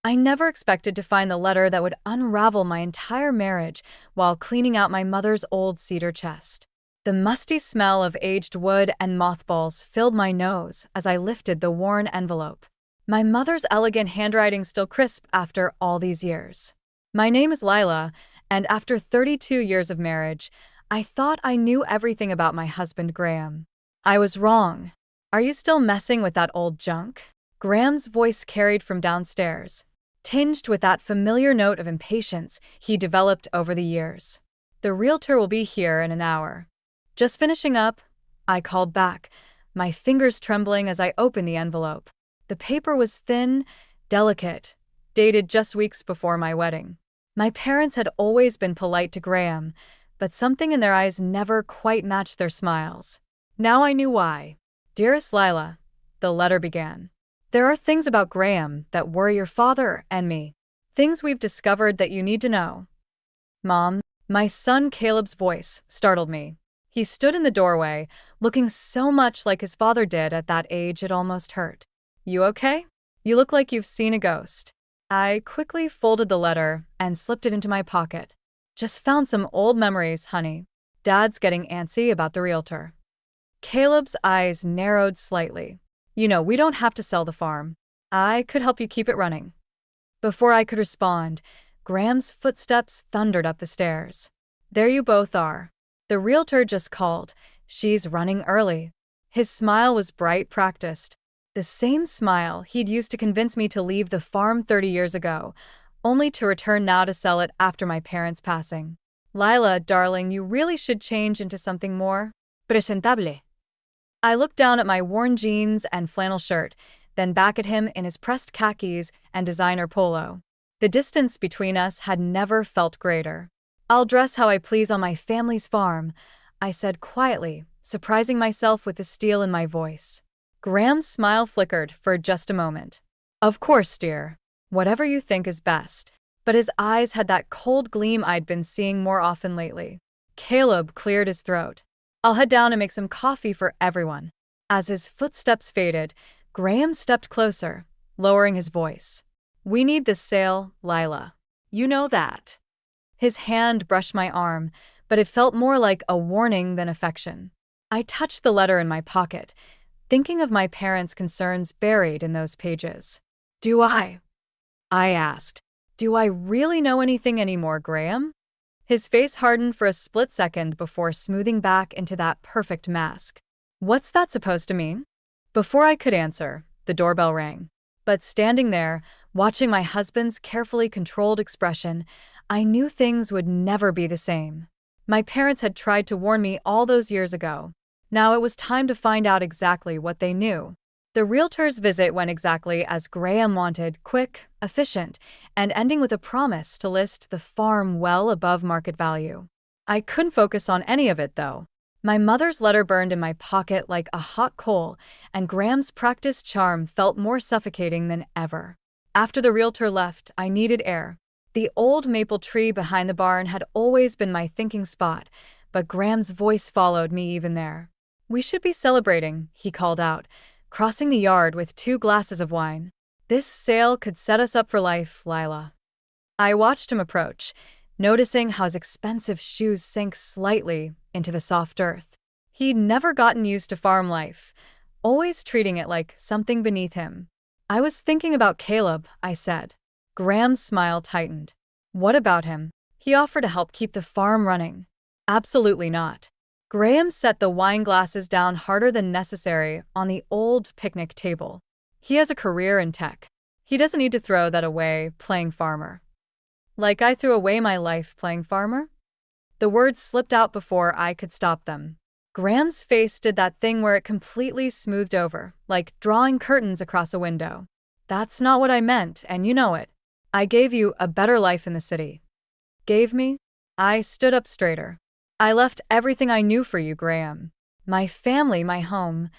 I never expected to find the letter that would unravel my entire marriage while cleaning out my mother's old cedar chest. The musty smell of aged wood and mothballs filled my nose as I lifted the worn envelope. My mother's elegant handwriting still crisp after all these years. My name is Lila, and after 32 years of marriage, I thought I knew everything about my husband Graham. I was wrong. Are you still messing with that old junk? Graham's voice carried from downstairs, tinged with that familiar note of impatience he developed over the years. The realtor will be here in an hour. Just finishing up, I called back, my fingers trembling as I opened the envelope. The paper was thin, delicate, dated just weeks before my wedding. My parents had always been polite to Graham, but something in their eyes never quite matched their smiles. Now I knew why. Dearest Lila, the letter began. There are things about Graham that worry your father and me. Things we've discovered that you need to know. Mom, my son Caleb's voice startled me. He stood in the doorway, looking so much like his father did at that age it almost hurt. You okay? You look like you've seen a ghost. I quickly folded the letter and slipped it into my pocket. Just found some old memories, honey. Dad's getting antsy about the realtor. Caleb's eyes narrowed slightly. You know, we don't have to sell the farm. I could help you keep it running. Before I could respond, Graham's footsteps thundered up the stairs. There you both are. The realtor just called. She's running early. His smile was bright, practiced. The same smile he'd used to convince me to leave the farm 30 years ago, only to return now to sell it after my parents' passing. Lila, darling, you really should change into something more presentable. I looked down at my worn jeans and flannel shirt, then back at him in his pressed khakis and designer polo. The distance between us had never felt greater. I'll dress how I please on my family's farm, I said quietly, surprising myself with the steel in my voice. Graham's smile flickered for just a moment. Of course, dear. Whatever you think is best. But his eyes had that cold gleam I'd been seeing more often lately. Caleb cleared his throat. I'll head down and make some coffee for everyone. As his footsteps faded, Graham stepped closer, lowering his voice. We need this sale, Lila. You know that. His hand brushed my arm, but it felt more like a warning than affection. I touched the letter in my pocket, thinking of my parents' concerns buried in those pages. Do I asked. Do I really know anything anymore, Graham? His face hardened for a split second before smoothing back into that perfect mask. What's that supposed to mean? Before I could answer, the doorbell rang. But standing there, watching my husband's carefully controlled expression, I knew things would never be the same. My parents had tried to warn me all those years ago. Now it was time to find out exactly what they knew. The realtor's visit went exactly as Graham wanted, quick, efficient, and ending with a promise to list the farm well above market value. I couldn't focus on any of it, though. My mother's letter burned in my pocket like a hot coal, and Graham's practiced charm felt more suffocating than ever. After the realtor left, I needed air. The old maple tree behind the barn had always been my thinking spot, but Graham's voice followed me even there. We should be celebrating, he called out, crossing the yard with 2 glasses of wine. This sale could set us up for life, Lila. I watched him approach, noticing how his expensive shoes sank slightly into the soft earth. He'd never gotten used to farm life, always treating it like something beneath him. I was thinking about Caleb, I said. Graham's smile tightened. What about him? He offered to help keep the farm running. Absolutely not. Graham set the wine glasses down harder than necessary on the old picnic table. He has a career in tech. He doesn't need to throw that away playing farmer. Like I threw away my life playing farmer? The words slipped out before I could stop them. Graham's face did that thing where it completely smoothed over, like drawing curtains across a window. That's not what I meant, and you know it. I gave you a better life in the city. Gave me? I stood up straighter. I left everything I knew for you, Graham. My family, my home.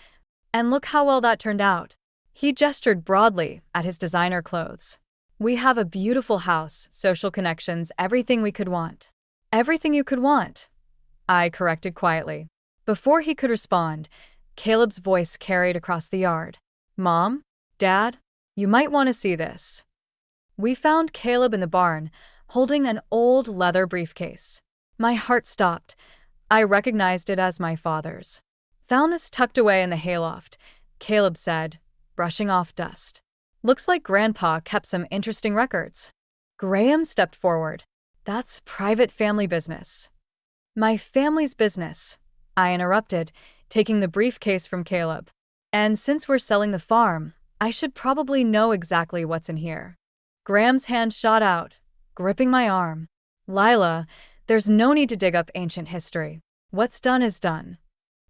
And look how well that turned out. He gestured broadly at his designer clothes. We have a beautiful house, social connections, everything we could want. Everything you could want, I corrected quietly. Before he could respond, Caleb's voice carried across the yard. Mom? Dad? You might want to see this. We found Caleb in the barn, holding an old leather briefcase. My heart stopped. I recognized it as my father's. Found this tucked away in the hayloft, Caleb said, brushing off dust. Looks like Grandpa kept some interesting records. Graham stepped forward. That's private family business. My family's business, I interrupted, taking the briefcase from Caleb. And since we're selling the farm, I should probably know exactly what's in here. Graham's hand shot out, gripping my arm. Lila, there's no need to dig up ancient history. What's done is done.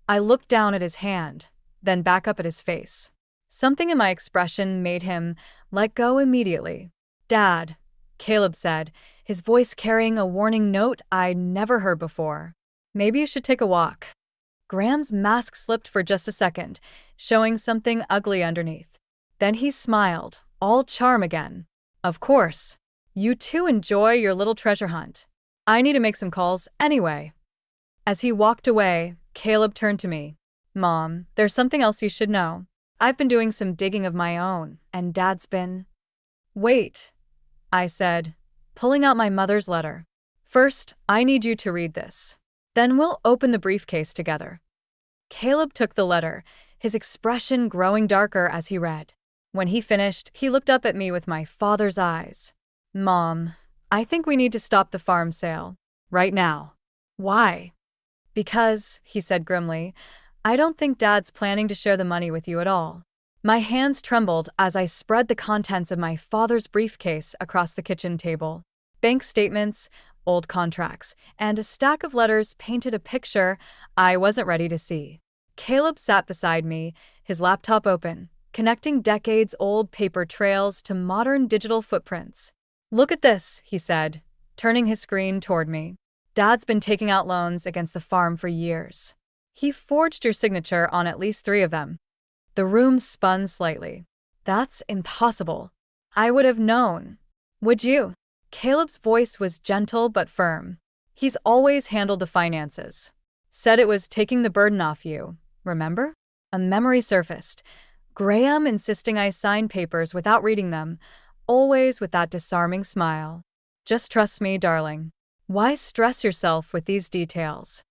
I looked down at his hand, then back up at his face. Something in my expression made him let go immediately. Dad, Caleb said, his voice carrying a warning note I'd never heard before. Maybe you should take a walk. Graham's mask slipped for just a second, showing something ugly underneath. Then he smiled, all charm again. Of course. You two enjoy your little treasure hunt. I need to make some calls anyway. As he walked away, Caleb turned to me. Mom, there's something else you should know. I've been doing some digging of my own, and Dad's been… Wait, I said, pulling out my mother's letter. First, I need you to read this. Then we'll open the briefcase together. Caleb took the letter, his expression growing darker as he read. When he finished, he looked up at me with my father's eyes. Mom, I think we need to stop the farm sale. Right now. Why? Because, he said grimly, I don't think Dad's planning to share the money with you at all. My hands trembled as I spread the contents of my father's briefcase across the kitchen table. Bank statements, old contracts, and a stack of letters painted a picture I wasn't ready to see. Caleb sat beside me, his laptop open, connecting decades-old paper trails to modern digital footprints. Look at this, he said, turning his screen toward me. Dad's been taking out loans against the farm for years. He forged your signature on at least 3 of them. The room spun slightly. That's impossible. I would have known. Would you? Caleb's voice was gentle but firm. He's always handled the finances. Said it was taking the burden off you, remember? A memory surfaced. Graham insisting I sign papers without reading them, always with that disarming smile. Just trust me, darling. Why stress yourself with these details?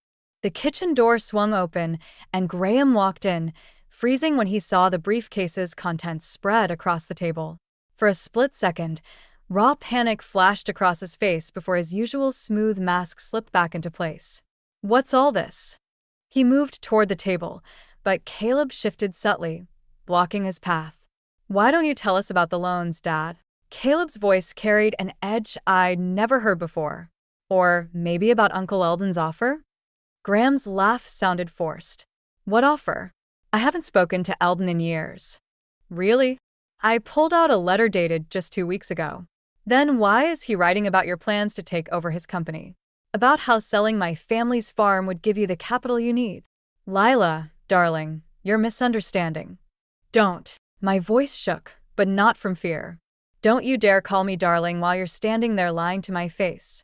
The kitchen door swung open, and Graham walked in, freezing when he saw the briefcase's contents spread across the table. For a split second, raw panic flashed across his face before his usual smooth mask slipped back into place. What's all this? He moved toward the table, but Caleb shifted subtly, blocking his path. Why don't you tell us about the loans, Dad? Caleb's voice carried an edge I'd never heard before. Or maybe about Uncle Eldon's offer? Graham's laugh sounded forced. What offer? I haven't spoken to Eldon in years. Really? I pulled out a letter dated just 2 weeks ago. Then why is he writing about your plans to take over his company? About how selling my family's farm would give you the capital you need. Lila, darling, you're misunderstanding. Don't. My voice shook, but not from fear. Don't you dare call me darling while you're standing there lying to my face.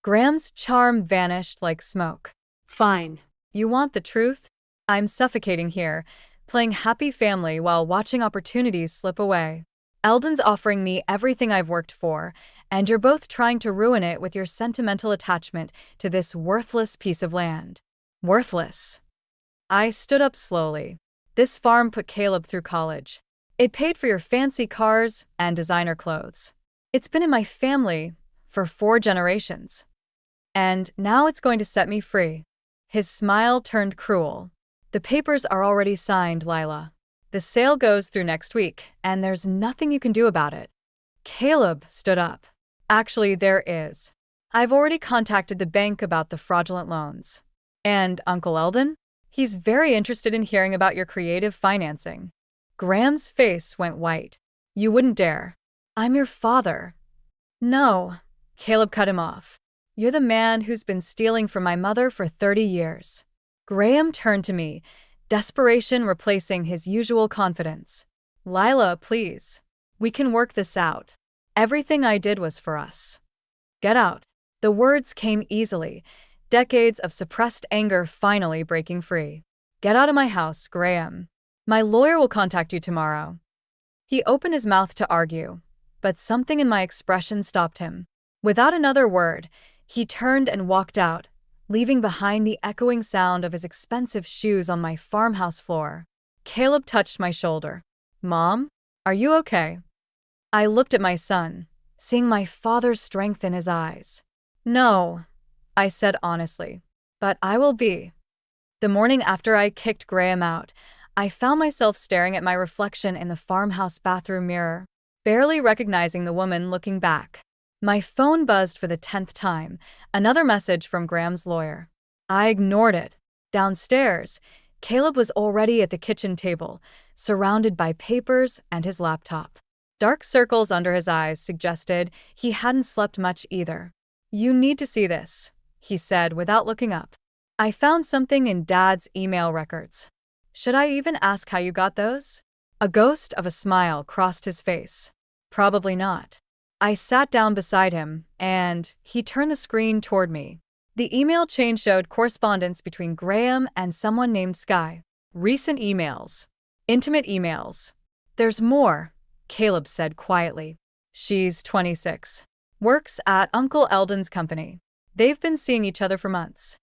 Graham's charm vanished like smoke. Fine. You want the truth? I'm suffocating here, playing happy family while watching opportunities slip away. Eldon's offering me everything I've worked for, and you're both trying to ruin it with your sentimental attachment to this worthless piece of land. Worthless. I stood up slowly. This farm put Caleb through college. It paid for your fancy cars and designer clothes. It's been in my family for 4 generations. And now it's going to set me free. His smile turned cruel. The papers are already signed, Lila. The sale goes through next week, and there's nothing you can do about it. Caleb stood up. Actually, there is. I've already contacted the bank about the fraudulent loans. And Uncle Eldon? He's very interested in hearing about your creative financing. Graham's face went white. You wouldn't dare. I'm your father. No. Caleb cut him off. You're the man who's been stealing from my mother for 30 years. Graham turned to me, desperation replacing his usual confidence. Lila, please. We can work this out. Everything I did was for us. Get out. The words came easily, decades of suppressed anger finally breaking free. Get out of my house, Graham. My lawyer will contact you tomorrow. He opened his mouth to argue, but something in my expression stopped him. Without another word, he turned and walked out, leaving behind the echoing sound of his expensive shoes on my farmhouse floor. Caleb touched my shoulder. "Mom, are you okay?" I looked at my son, seeing my father's strength in his eyes. "No," I said honestly, "but I will be." The morning after I kicked Graham out, I found myself staring at my reflection in the farmhouse bathroom mirror, barely recognizing the woman looking back. My phone buzzed for the 10th time, another message from Graham's lawyer. I ignored it. Downstairs, Caleb was already at the kitchen table, surrounded by papers and his laptop. Dark circles under his eyes suggested he hadn't slept much either. "You need to see this," he said without looking up. "I found something in Dad's email records." "Should I even ask how you got those?" A ghost of a smile crossed his face. "Probably not." I sat down beside him, and he turned the screen toward me. The email chain showed correspondence between Graham and someone named Sky. Recent emails. Intimate emails. "There's more," Caleb said quietly. "She's 26. Works at Uncle Eldon's company. They've been seeing each other for months."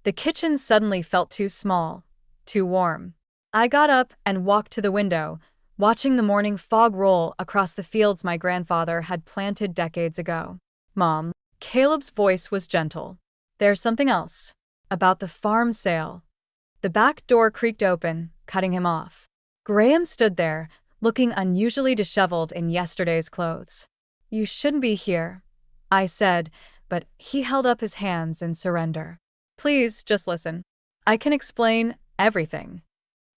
The kitchen suddenly felt too small, too warm. I got up and walked to the window, watching the morning fog roll across the fields my grandfather had planted decades ago. "Mom," Caleb's voice was gentle. "There's something else. About the farm sale." The back door creaked open, cutting him off. Graham stood there, looking unusually disheveled in yesterday's clothes. "You shouldn't be here," I said, but he held up his hands in surrender. "Please, just listen. I can explain everything."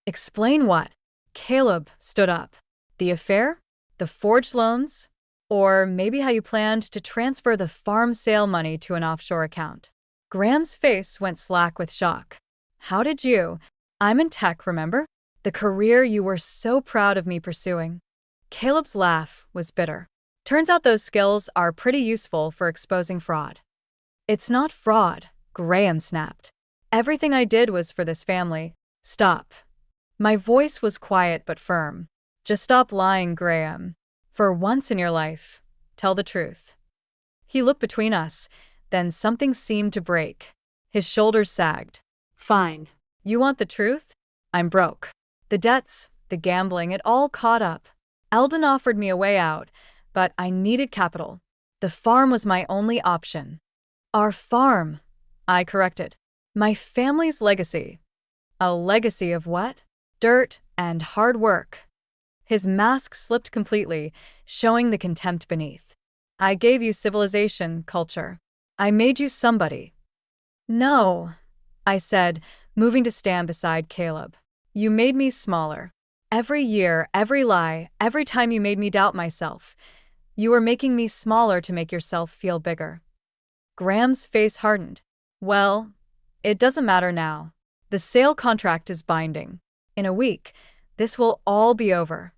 "Explain what?" Caleb stood up. "The affair? The forged loans? Or maybe how you planned to transfer the farm sale money to an offshore account?" Graham's face went slack with shock. "How did you? I'm in tech, remember? The career you were so proud of me pursuing." Caleb's laugh was bitter. "Turns out those skills are pretty useful for exposing fraud." "It's not fraud," Graham snapped. "Everything I did was for this family." "Stop." My voice was quiet but firm. "Just stop lying, Graham. For once in your life, tell the truth." He looked between us, then something seemed to break. His shoulders sagged. "Fine. You want the truth? I'm broke. The debts, the gambling, it all caught up. Eldon offered me a way out, but I needed capital. The farm was my only option." "Our farm," I corrected. "My family's legacy." "A legacy of what?" "Dirt and hard work." His mask slipped completely, showing the contempt beneath. "I gave you civilization, culture. I made you somebody." "No," I said, moving to stand beside Caleb. "You made me smaller. Every year, every lie, every time you made me doubt myself, you were making me smaller to make yourself feel bigger." Graham's face hardened. "Well, it doesn't matter now. The sale contract is binding. In a week, this will all be over."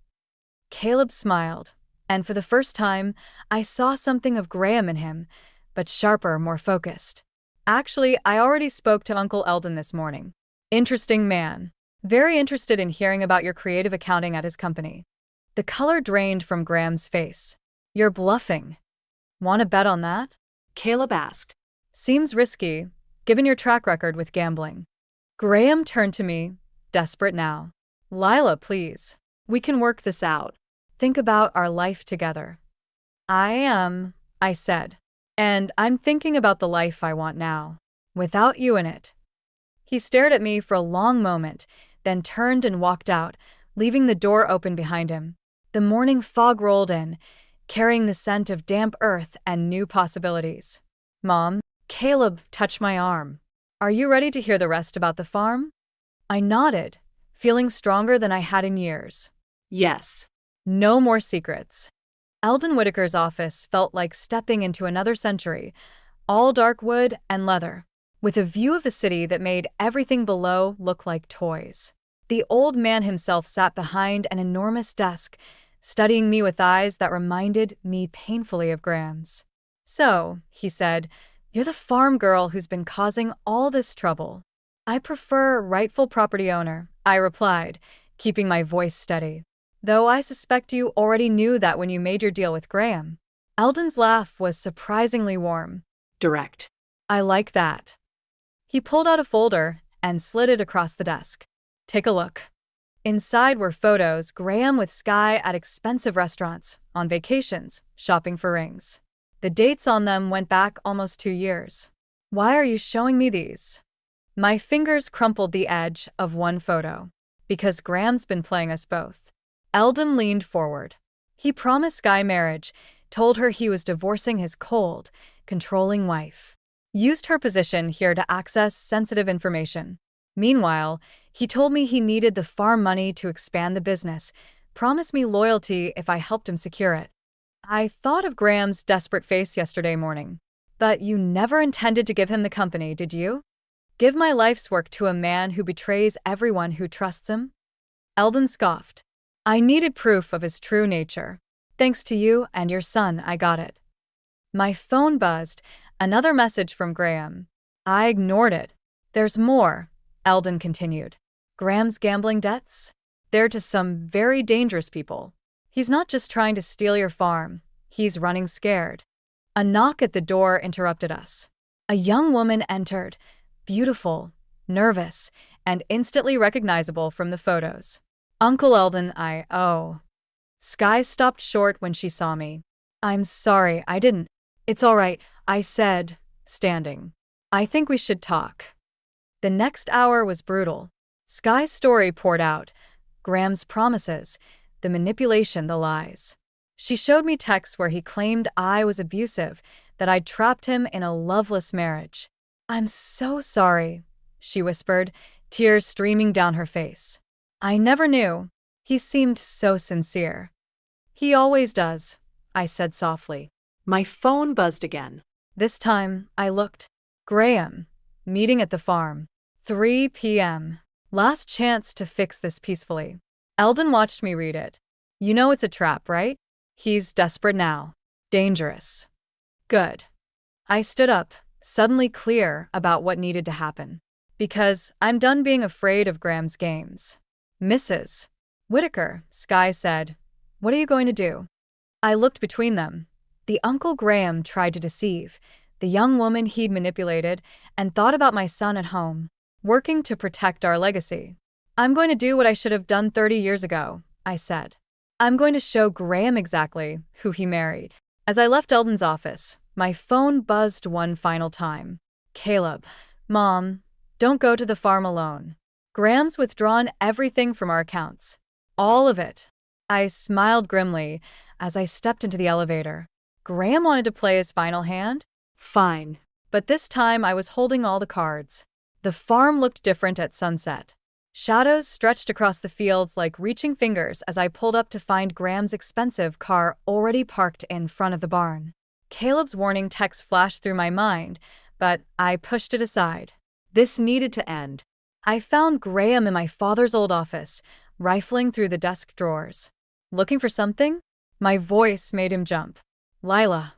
Caleb smiled, and for the first time, I saw something of Graham in him, but sharper, more focused. "Actually, I already spoke to Uncle Eldon this morning. Interesting man. Very interested in hearing about your creative accounting at his company." The color drained from Graham's face. "You're bluffing." "Want to bet on that?" Caleb asked. "Seems risky, given your track record with gambling." Graham turned to me, desperate now. "Lila, please. We can work this out. Think about our life together." "I am," I said. "And I'm thinking about the life I want now, without you in it." He stared at me for a long moment, then turned and walked out, leaving the door open behind him. The morning fog rolled in, carrying the scent of damp earth and new possibilities. "Mom," Caleb touched my arm. "Are you ready to hear the rest about the farm?" I nodded, feeling stronger than I had in years. "Yes." No more secrets. Eldon Whitaker's office felt like stepping into another century, all dark wood and leather, with a view of the city that made everything below look like toys. The old man himself sat behind an enormous desk, studying me with eyes that reminded me painfully of Graham's. "So," he said, "you're the farm girl who's been causing all this trouble." "I prefer rightful property owner," I replied, keeping my voice steady. Though I suspect you already knew that when you made your deal with Graham. Eldon's laugh was surprisingly warm. Direct. I like that. He pulled out a folder and slid it across the desk. Take a look. Inside were photos Graham with Sky at expensive restaurants, on vacations, shopping for rings. The dates on them went back almost 2 years. Why are you showing me these? My fingers crumpled the edge of one photo. Because Graham's been playing us both. Eldon leaned forward. He promised Sky marriage, told her he was divorcing his cold, controlling wife. Used her position here to access sensitive information. Meanwhile, he told me he needed the farm money to expand the business, promised me loyalty if I helped him secure it. I thought of Graham's desperate face yesterday morning. But you never intended to give him the company, did you? Give my life's work to a man who betrays everyone who trusts him? Eldon scoffed. I needed proof of his true nature. Thanks to you and your son, I got it. My phone buzzed, another message from Graham. I ignored it. There's more, Eldon continued. Graham's gambling debts? They're to some very dangerous people. He's not just trying to steal your farm, he's running scared. A knock at the door interrupted us. A young woman entered, beautiful, nervous, and instantly recognizable from the photos. Uncle Eldon, oh. Sky stopped short when she saw me. I'm sorry, I didn't. It's all right, I said, standing. I think we should talk. The next hour was brutal. Sky's story poured out. Graham's promises, the manipulation, the lies. She showed me texts where he claimed I was abusive, that I'd trapped him in a loveless marriage. I'm so sorry, she whispered, tears streaming down her face. I never knew. He seemed so sincere. He always does, I said softly. My phone buzzed again. This time, I looked. Graham. Meeting at the farm. 3 p.m. Last chance to fix this peacefully. Eldon watched me read it. You know it's a trap, right? He's desperate now. Dangerous. Good. I stood up, suddenly clear about what needed to happen. Because I'm done being afraid of Graham's games. Mrs. Whitaker, Sky said. What are you going to do? I looked between them. The Uncle Graham tried to deceive, the young woman he'd manipulated, and thought about my son at home, working to protect our legacy. I'm going to do what I should have done 30 years ago, I said. I'm going to show Graham exactly who he married. As I left Eldon's office, my phone buzzed one final time. Caleb. Mom, don't go to the farm alone. Graham's withdrawn everything from our accounts. All of it. I smiled grimly as I stepped into the elevator. Graham wanted to play his final hand? Fine. But this time I was holding all the cards. The farm looked different at sunset. Shadows stretched across the fields like reaching fingers as I pulled up to find Graham's expensive car already parked in front of the barn. Caleb's warning text flashed through my mind, but I pushed it aside. This needed to end. I found Graham in my father's old office, rifling through the desk drawers. Looking for something? My voice made him jump. Lila.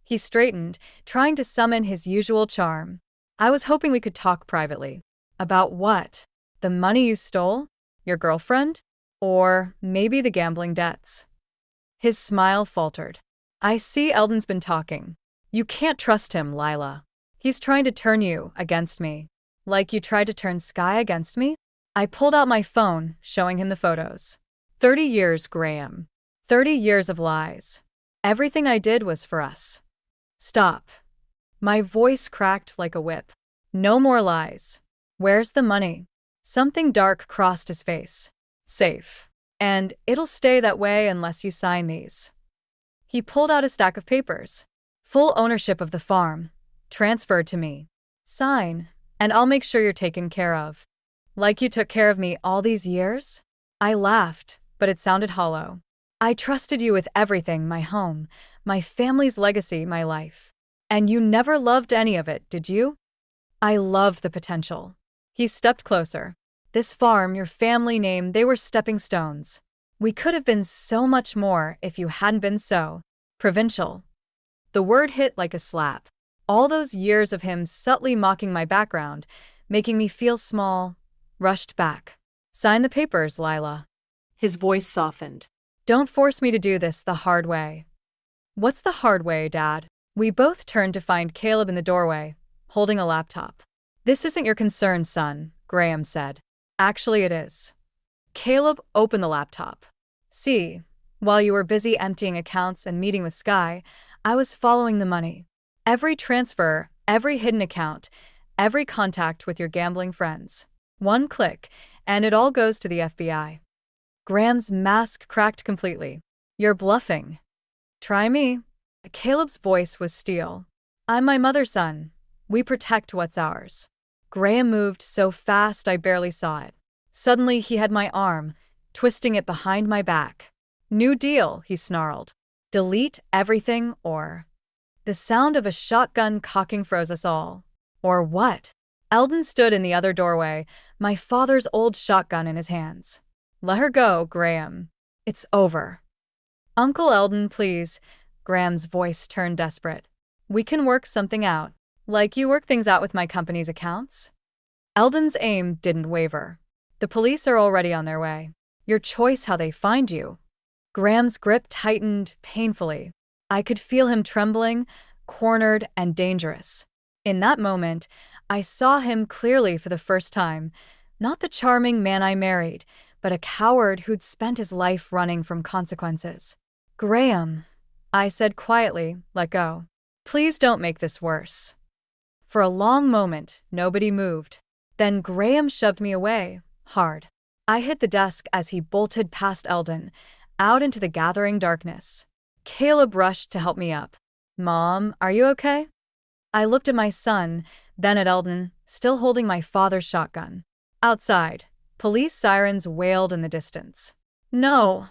He straightened, trying to summon his usual charm. I was hoping we could talk privately. About what? The money you stole? Your girlfriend? Or maybe the gambling debts? His smile faltered. I see Eldon's been talking. You can't trust him, Lila. He's trying to turn you against me. Like you tried to turn Sky against me? I pulled out my phone, showing him the photos. 30 years, Graham. 30 years of lies. Everything I did was for us. Stop. My voice cracked like a whip. No more lies. Where's the money? Something dark crossed his face. Safe. And it'll stay that way unless you sign these. He pulled out a stack of papers. Full ownership of the farm. Transferred to me. Sign, and I'll make sure you're taken care of. Like you took care of me all these years? I laughed, but it sounded hollow. I trusted you with everything, my home, my family's legacy, my life. And you never loved any of it, did you? I loved the potential. He stepped closer. This farm, your family name, they were stepping stones. We could have been so much more if you hadn't been so provincial. The word hit like a slap. All those years of him subtly mocking my background, making me feel small, rushed back. Sign the papers, Lila. His voice softened. Don't force me to do this the hard way. What's the hard way, Dad? We both turned to find Caleb in the doorway, holding a laptop. This isn't your concern, son, Graham said. Actually, it is. Caleb opened the laptop. See, while you were busy emptying accounts and meeting with Sky, I was following the money. Every transfer, every hidden account, every contact with your gambling friends. One click, and it all goes to the FBI. Graham's mask cracked completely. You're bluffing. Try me. Caleb's voice was steel. I'm my mother's son. We protect what's ours. Graham moved so fast I barely saw it. Suddenly he had my arm, twisting it behind my back. New deal, he snarled. Delete everything or… The sound of a shotgun cocking froze us all. Or what? Eldon stood in the other doorway, my father's old shotgun in his hands. Let her go, Graham. It's over. Uncle Eldon, please. Graham's voice turned desperate. We can work something out. Like you work things out with my company's accounts? Eldon's aim didn't waver. The police are already on their way. Your choice how they find you. Graham's grip tightened painfully. I could feel him trembling, cornered, and dangerous. In that moment, I saw him clearly for the first time. Not the charming man I married, but a coward who'd spent his life running from consequences. Graham, I said quietly, let go. Please don't make this worse. For a long moment, nobody moved. Then Graham shoved me away, hard. I hit the desk as he bolted past Eldon, out into the gathering darkness. Caleb rushed to help me up. Mom, are you okay? I looked at my son, then at Eldon, still holding my father's shotgun. Outside, police sirens wailed in the distance. No,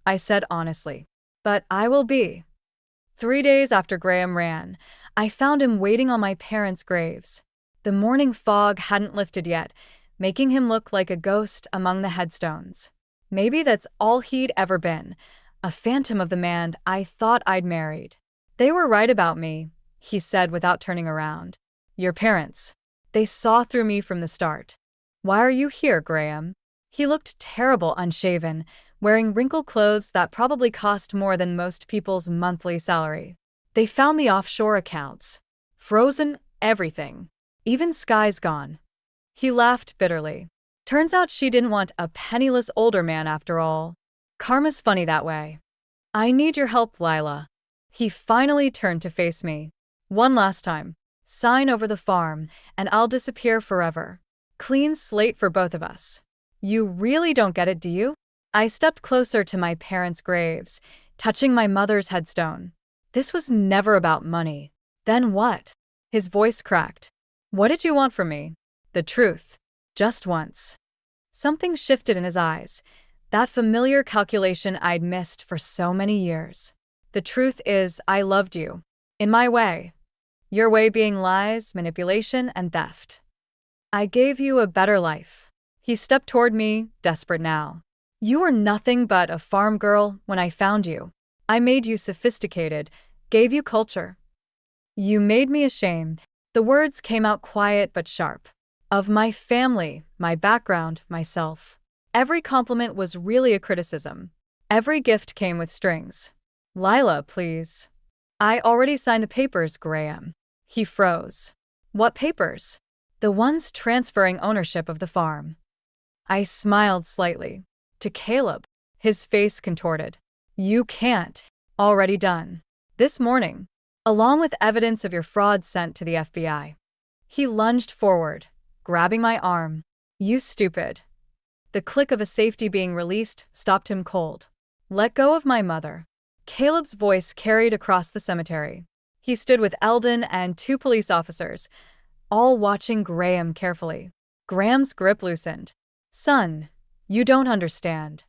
I said honestly. But I will be. 3 days after Graham ran, I found him waiting on my parents' graves. The morning fog hadn't lifted yet, making him look like a ghost among the headstones. Maybe that's all he'd ever been, a phantom of the man I thought I'd married. They were right about me, he said without turning around. Your parents. They saw through me from the start. Why are you here, Graham? He looked terrible unshaven, wearing wrinkled clothes that probably cost more than most people's monthly salary. They found the offshore accounts. Frozen everything. Even Sky's gone. He laughed bitterly. Turns out she didn't want a penniless older man after all. Karma's funny that way. I need your help, Lila. He finally turned to face me. One last time. Sign over the farm, and I'll disappear forever. Clean slate for both of us. You really don't get it, do you? I stepped closer to my parents' graves, touching my mother's headstone. This was never about money. Then what? His voice cracked. What did you want from me? The truth. Just once. Something shifted in his eyes. That familiar calculation I'd missed for so many years. The truth is, I loved you. In my way. Your way being lies, manipulation, and theft. I gave you a better life. He stepped toward me, desperate now. You were nothing but a farm girl when I found you. I made you sophisticated, gave you culture. You made me ashamed. The words came out quiet but sharp. Of my family, my background, myself. Every compliment was really a criticism. Every gift came with strings. Lila, please. I already signed the papers, Graham. He froze. What papers? The ones transferring ownership of the farm. I smiled slightly. To Caleb. His face contorted. You can't. Already done. This morning. Along with evidence of your fraud sent to the FBI. He lunged forward, grabbing my arm. You stupid. The click of a safety being released stopped him cold. Let go of my mother. Caleb's voice carried across the cemetery. He stood with Eldon and 2 police officers, all watching Graham carefully. Graham's grip loosened. Son, you don't understand.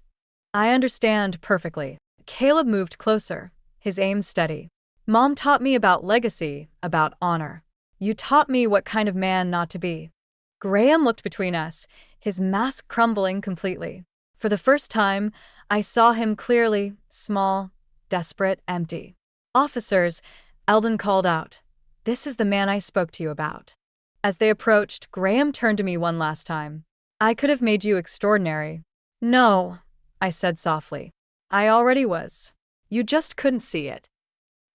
I understand perfectly. Caleb moved closer, his aim steady. Mom taught me about legacy, about honor. You taught me what kind of man not to be. Graham looked between us, his mask crumbling completely. For the first time, I saw him clearly, small, desperate, empty. Officers, Eldon called out. This is the man I spoke to you about. As they approached, Graham turned to me one last time. I could have made you extraordinary. No, I said softly. I already was. You just couldn't see it.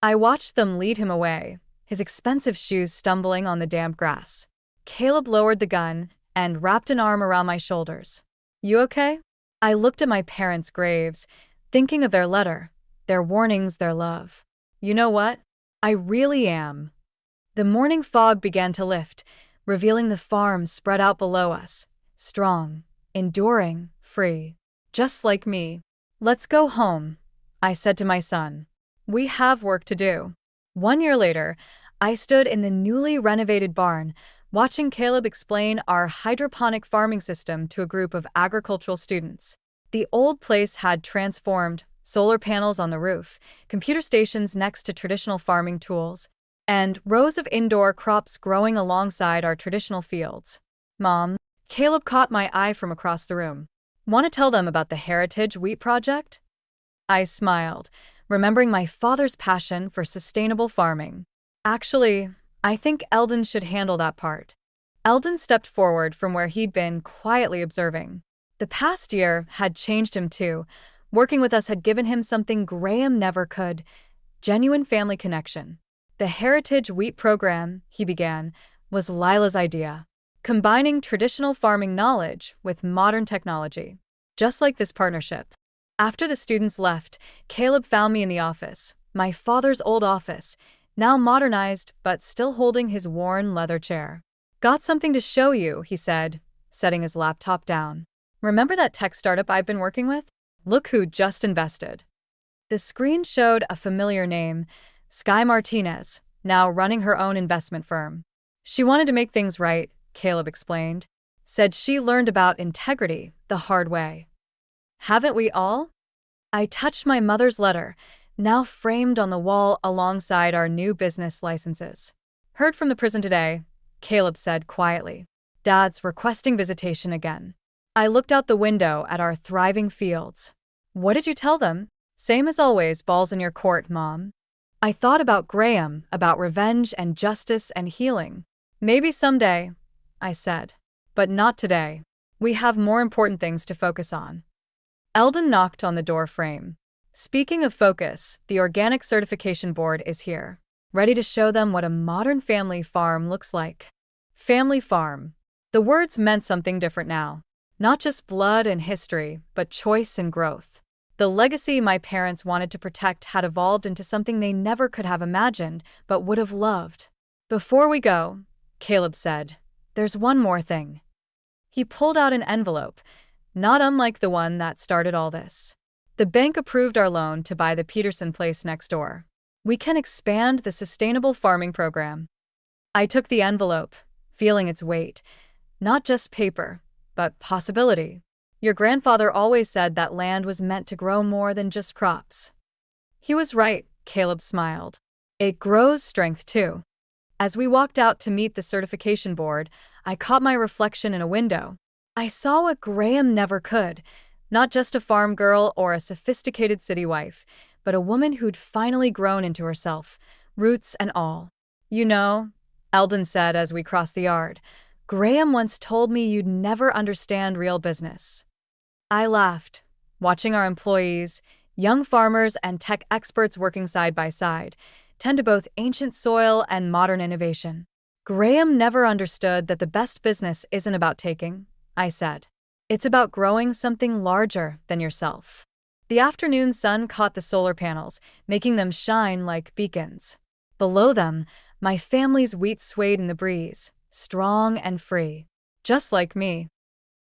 I watched them lead him away, his expensive shoes stumbling on the damp grass. Caleb lowered the gun and wrapped an arm around my shoulders. You okay? I looked at my parents' graves, thinking of their letter, their warnings, their love. You know what? I really am. The morning fog began to lift, revealing the farm spread out below us, strong, enduring, free. Just like me. Let's go home, I said to my son. We have work to do. 1 year later, I stood in the newly renovated barn, watching Caleb explain our hydroponic farming system to a group of agricultural students. The old place had transformed, solar panels on the roof, computer stations next to traditional farming tools, and rows of indoor crops growing alongside our traditional fields. Mom, Caleb caught my eye from across the room. Want to tell them about the Heritage Wheat Project? I smiled, remembering my father's passion for sustainable farming. Actually, I think Eldon should handle that part. Eldon stepped forward from where he'd been quietly observing. The past year had changed him too. Working with us had given him something Graham never could: genuine family connection. The Heritage Wheat Program, he began, was Lila's idea, combining traditional farming knowledge with modern technology. Just like this partnership. After the students left, Caleb found me in the office, my father's old office, now modernized but still holding his worn leather chair. Got something to show you, he said, setting his laptop down. Remember that tech startup I've been working with? Look who just invested. The screen showed a familiar name, Sky Martinez, now running her own investment firm. She wanted to make things right, Caleb explained. Said she learned about integrity the hard way. Haven't we all? I touched my mother's letter, now framed on the wall alongside our new business licenses. Heard from the prison today, Caleb said quietly. Dad's requesting visitation again. I looked out the window at our thriving fields. What did you tell them? Same as always, balls in your court, Mom. I thought about Graham, about revenge and justice and healing. Maybe someday, I said. But not today. We have more important things to focus on. Eldon knocked on the door frame. Speaking of focus, the Organic Certification Board is here, ready to show them what a modern family farm looks like. Family farm. The words meant something different now. Not just blood and history, but choice and growth. The legacy my parents wanted to protect had evolved into something they never could have imagined, but would have loved. Before we go, Caleb said, there's one more thing. He pulled out an envelope, not unlike the one that started all this. The bank approved our loan to buy the Peterson place next door. We can expand the sustainable farming program. I took the envelope, feeling its weight. Not just paper, but possibility. Your grandfather always said that land was meant to grow more than just crops. He was right, Caleb smiled. It grows strength too. As we walked out to meet the certification board, I caught my reflection in a window. I saw what Graham never could, not just a farm girl or a sophisticated city wife, but a woman who'd finally grown into herself, roots and all. You know, Eldon said as we crossed the yard, Graham once told me you'd never understand real business. I laughed, watching our employees, young farmers and tech experts working side by side, tend to both ancient soil and modern innovation. Graham never understood that the best business isn't about taking, I said. It's about growing something larger than yourself. The afternoon sun caught the solar panels, making them shine like beacons. Below them, my family's wheat swayed in the breeze, strong and free. Just like me.